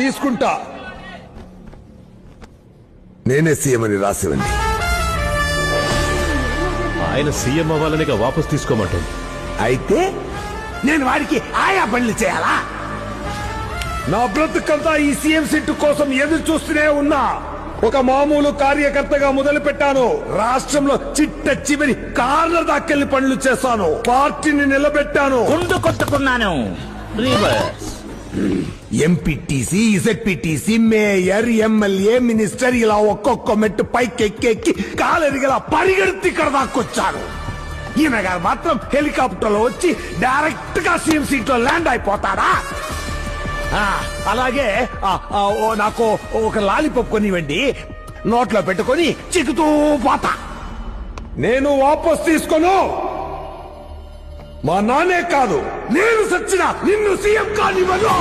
తీసుకుంటా. నేనే సీఎం అని రాసివ్వండి. ఆయన సీఎం అవ్వాలనిగా వాపస్ తీసుకోమంటుంది. అయితే నేను వాడికి ఆయా పనులు చేయాలా? నా బ్రతుకంతా ఈ సీఎం సీటు కోసం ఎదురు చూస్తూనే ఉన్నా. ఒక మామూలు కార్యకర్తగా మొదలు పెట్టాను. రాష్ట్రంలో చిట్ట చివరి కార్నర్ దాకెళ్లి పనులు చేశాను. పార్టీని నిలబెట్టాను. ముందు కొట్టుకున్నాను. ఎంపీటీసీ, ఇజెడ్పీటీసీ, మేయర్, ఎమ్మెల్యే, మినిస్టర్ ఇలా ఒక్కొక్క మెట్టు పైకి ఎక్కి కాలరిగలా పరిగెత్తి ఇక్కడ దాకొచ్చాను. ఈయన గారు మాత్రం హెలికాప్టర్ లో వచ్చి డైరెక్ట్ గా సీఎం సీట్ లో ల్యాండ్ అయిపోతాడా? అలాగే నాకు ఒక లాలీపాప్ కొనివ్వండి, నోట్లో పెట్టుకొని చిక్కుతూ పోతా. నేను వాపస్ తీసుకోను. మా నాన్నే కాదు, నేను సచ్చినా నిన్ను సీఎం కానివ్వను.